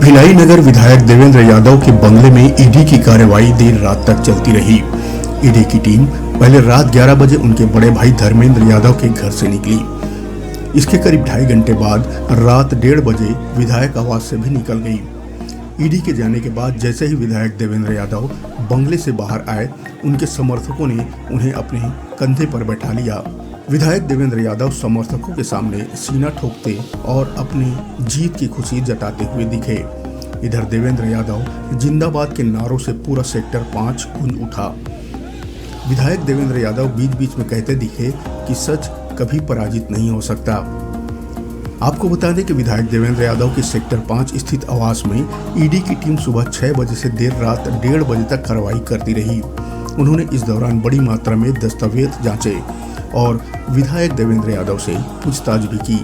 भिलाई नगर विधायक देवेंद्र यादव के बंगले में ईडी की कार्रवाई देर रात तक चलती रही। ईडी की टीम पहले रात 11 बजे उनके बड़े भाई धर्मेंद्र यादव के घर से निकली। इसके करीब 2.5 घंटे बाद रात 1:30 बजे विधायक आवास से भी निकल गई। ईडी के जाने के बाद जैसे ही विधायक देवेंद्र यादव बंगले से बाहर आए, उनके समर्थकों ने उन्हें अपने कंधे पर बैठा लिया। विधायक देवेंद्र यादव समर्थकों के सामने सीना ठोकते और अपनी जीत की खुशी जताते हुए दिखे। इधर देवेंद्र यादव जिंदाबाद के नारों से पूरा सेक्टर 5 गूंज उठा। विधायक देवेंद्र यादव बीच बीच में कहते दिखे कि सच कभी पराजित नहीं हो सकता। आपको बता दें कि विधायक देवेंद्र यादव के सेक्टर 5 स्थित आवास में ईडी की टीम सुबह 6 बजे से देर रात 1:30 बजे तक कार्रवाई करती रही। उन्होंने इस दौरान बड़ी मात्रा में दस्तावेज जांचे और विधायक देवेंद्र यादव से पूछताछ भी की।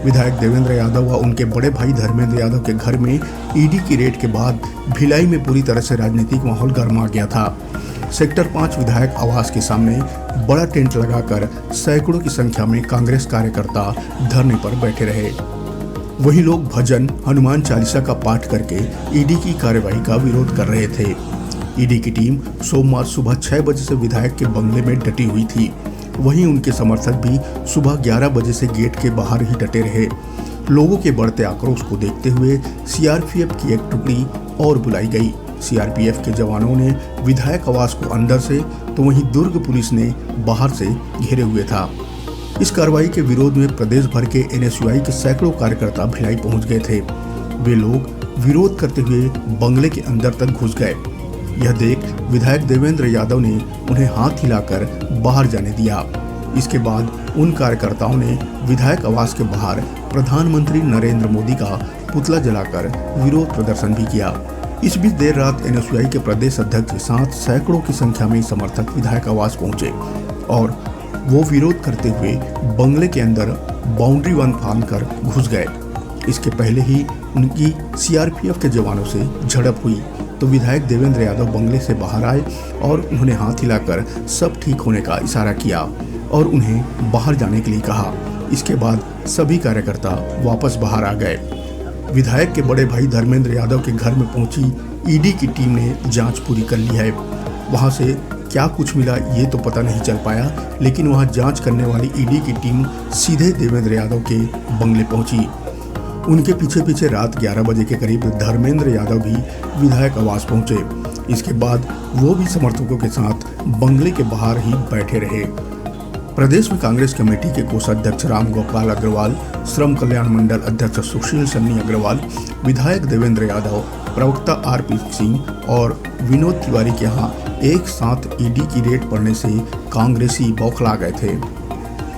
विधायक देवेंद्र यादव व उनके बड़े भाई धर्मेंद्र यादव के घर में ईडी की रेड के बाद भिलाई में पूरी तरह से राजनीतिक माहौल गर्मा गया था। सेक्टर 5 विधायक आवास के सामने बड़ा टेंट लगाकर सैकड़ों की संख्या में कांग्रेस कार्यकर्ता धरने पर बैठे रहे। वही लोग भजन, हनुमान चालीसा का पाठ करके ईडी की कार्रवाई का विरोध कर रहे थे। ईडी की टीम सोमवार सुबह 6 बजे से विधायक के बंगले में डटी हुई थी। वहीं उनके समर्थक भी सुबह 11 बजे से गेट के बाहर ही डटे रहे। लोगों के बढ़ते आक्रोश को देखते हुए सीआरपीएफ की एक टुकड़ी और बुलाई गई। सीआरपीएफ के जवानों ने विधायक आवास को अंदर से तो वहीं दुर्ग पुलिस ने बाहर से घेरे हुए था। इस कार्रवाई के विरोध में प्रदेश भर के एनएसयूआई के सैकड़ों कार्यकर्ता भिलाई पहुंच गए थे। वे लोग विरोध करते हुए बंगले के अंदर तक घुस गए। यह देख विधायक देवेंद्र यादव ने उन्हें हाथ हिलाकर बाहर जाने दिया। इसके बाद उन कार्यकर्ताओं ने विधायक आवास के बाहर प्रधानमंत्री नरेंद्र मोदी का पुतला जलाकर विरोध प्रदर्शन भी किया। इस बीच देर रात एनएसयूआई के प्रदेश अध्यक्ष के साथ सैकड़ों की संख्या में समर्थक विधायक आवास पहुंचे और वो विरोध करते हुए बंगले के अंदर बाउंड्री वन फांदकर घुस गए। इसके पहले ही उनकी सीआरपीएफ के जवानों से झड़प हुई तो विधायक देवेंद्र यादव बंगले से बाहर आए और उन्होंने हाथ हिलाकर सब ठीक होने का इशारा किया और उन्हें बाहर जाने के लिए कहा। इसके बाद सभी कार्यकर्ता वापस बाहर आ गए। विधायक के बड़े भाई धर्मेंद्र यादव के घर में पहुंची ईडी की टीम ने जांच पूरी कर ली है। वहां से क्या कुछ मिला ये तो पता नहीं चल पाया, लेकिन वहां जांच करने वाली ईडी की टीम सीधे देवेंद्र यादव के बंगले पहुंची। उनके पीछे पीछे रात 11 बजे के करीब धर्मेंद्र यादव भी विधायक आवास पहुंचे। इसके बाद वो भी समर्थकों के साथ बंगले के बाहर ही बैठे रहे। प्रदेश में कांग्रेस कमेटी के कोषाध्यक्ष राम गोपाल अग्रवाल, श्रम कल्याण मंडल अध्यक्ष सुशील सन्नी अग्रवाल, विधायक देवेंद्र यादव, प्रवक्ता आरपी सिंह और विनोद तिवारी के यहाँ एक साथ ईडी की रेड पड़ने से कांग्रेसी बौखला गए थे।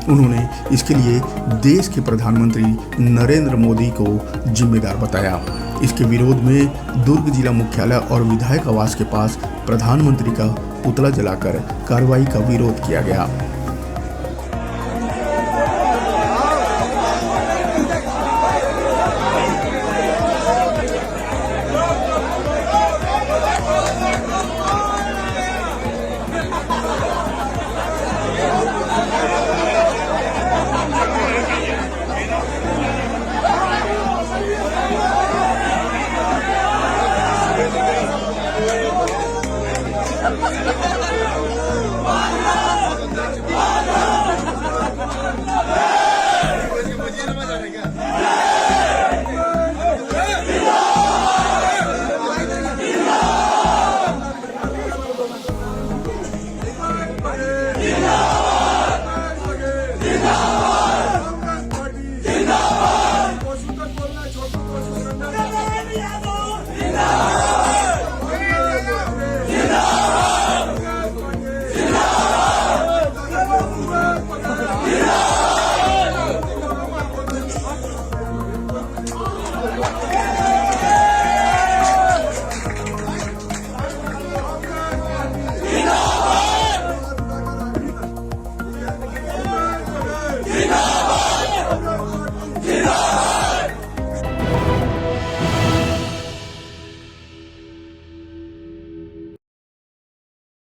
उन्होंने इसके लिए देश के प्रधानमंत्री नरेंद्र मोदी को जिम्मेदार बताया। इसके विरोध में दुर्ग जिला मुख्यालय और विधायक आवास के पास प्रधानमंत्री का पुतला जलाकर कार्रवाई का विरोध किया गया।